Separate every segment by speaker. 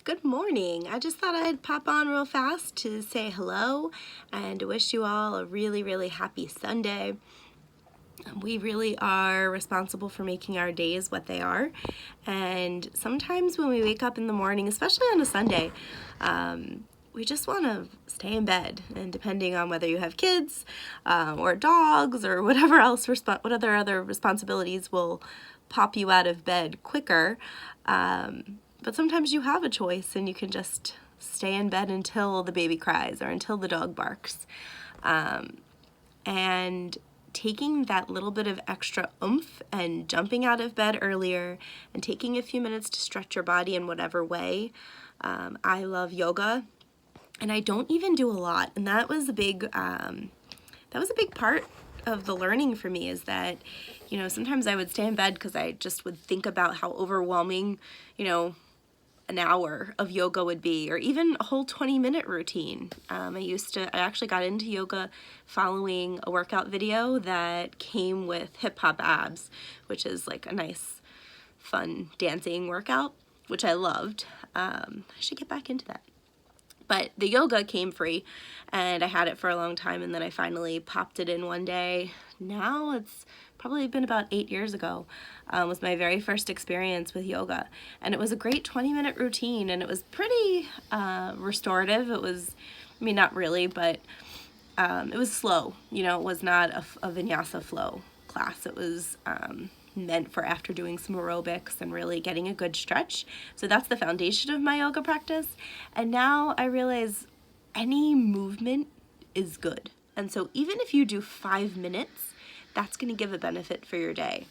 Speaker 1: Good morning. I just thought I'd pop on real fast to say hello and to wish you all a really happy Sunday. We really are responsible for making our days what they are, and sometimes when we wake up in the morning, especially on a Sunday, we just want to stay in bed. And depending on whether you have kids or dogs or whatever else, what other responsibilities will pop you out of bed quicker. But sometimes you have a choice and you can just stay in bed until the baby cries or until the dog barks. And taking that little bit of extra oomph and jumping out of bed earlier and taking a few minutes to stretch your body in whatever way. I love yoga, and I don't even do a lot. And that was a big part of the learning for me, is that, sometimes I would stay in bed because I just would think about how overwhelming, an hour of yoga would be, or even a whole 20-minute routine. I actually got into yoga following a workout video that came with Hip Hop Abs, which is like a nice, fun dancing workout, which I loved. I should get back into that. But the yoga came free, and I had it for a long time, and then I finally popped it in one day. Now it's probably been about 8 years ago, was my very first experience with yoga. And it was a great 20-minute routine, and it was pretty restorative. It was, not really, but it was slow. It was not a vinyasa flow class. It was meant for after doing some aerobics and really getting a good stretch. So that's the foundation of my yoga practice. And now I realize any movement is good. And so even if you do 5 minutes, that's going to give a benefit for your day.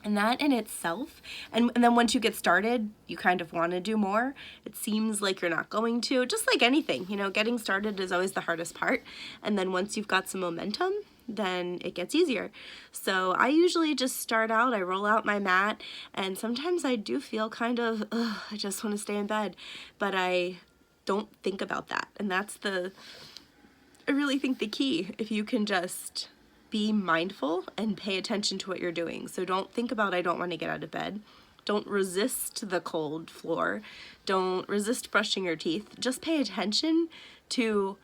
Speaker 1: And that in itself, and then once you get started, you kind of want to do more. It seems like you're not going to, just like anything, getting started is always the hardest part. And then once you've got some momentum, then it gets easier. So I usually just start out, I roll out my mat, and sometimes I do feel kind of, I just want to stay in bed, but I don't think about that. And that's I really think the key, if you can just be mindful and pay attention to what you're doing. So don't think about, I don't want to get out of bed. Don't resist the cold floor. Don't resist brushing your teeth. Just pay attention to,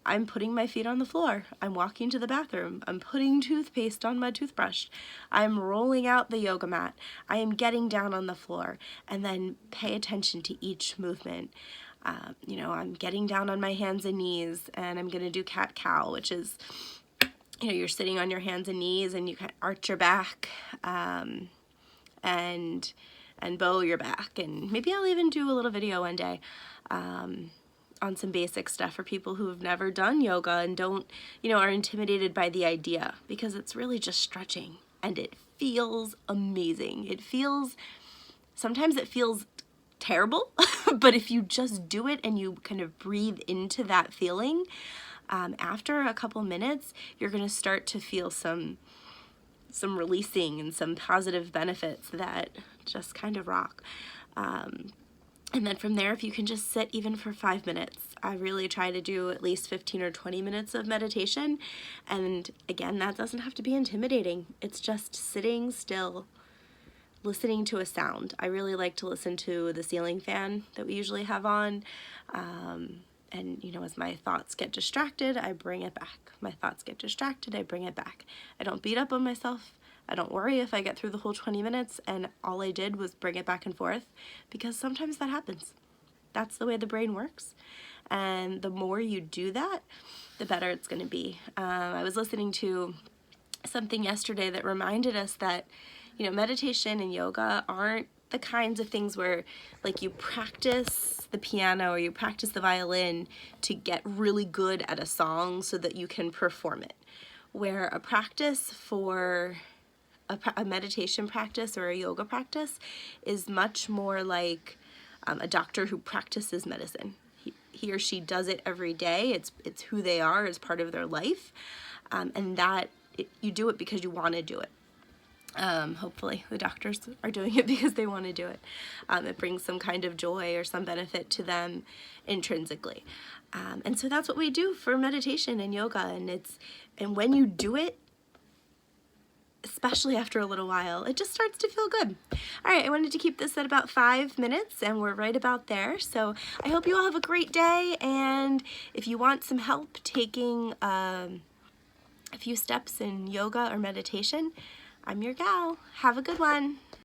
Speaker 1: I'm putting my feet on the floor. I'm walking to the bathroom. I'm putting toothpaste on my toothbrush. I'm rolling out the yoga mat. I am getting down on the floor. And then pay attention to each movement. I'm getting down on my hands and knees, and I'm going to do cat-cow, which is, you're sitting on your hands and knees, and you can arch your back and bow your back. And maybe I'll even do a little video one day on some basic stuff for people who have never done yoga and don't, are intimidated by the idea, because it's really just stretching, and it feels amazing. Sometimes it feels terrible, but if you just do it and you kind of breathe into that feeling, after a couple minutes, you're going to start to feel some releasing and some positive benefits that just kind of rock. And then from there, if you can just sit even for 5 minutes, I really try to do at least 15 or 20 minutes of meditation. And again, that doesn't have to be intimidating. It's just sitting still, listening to a sound. I really like to listen to the ceiling fan that we usually have on. And, as my thoughts get distracted, I bring it back. My thoughts get distracted, I bring it back. I don't beat up on myself. I don't worry if I get through the whole 20 minutes and all I did was bring it back and forth, because sometimes that happens. That's the way the brain works. And the more you do that, the better it's going to be. I was listening to something yesterday that reminded us that, meditation and yoga aren't the kinds of things where, like, you practice the piano or you practice the violin to get really good at a song so that you can perform it. Where a practice for a meditation practice or a yoga practice is much more like a doctor who practices medicine. He or she does it every day. It's who they are as part of their life, and you do it because you want to do it. Hopefully the doctors are doing it because they want to do it. It brings some kind of joy or some benefit to them intrinsically. And so that's what we do for meditation and yoga. And when you do it, especially after a little while, it just starts to feel good. All right, I wanted to keep this at about 5 minutes, and we're right about there. So I hope you all have a great day, and if you want some help taking a few steps in yoga or meditation, I'm your gal. Have a good one.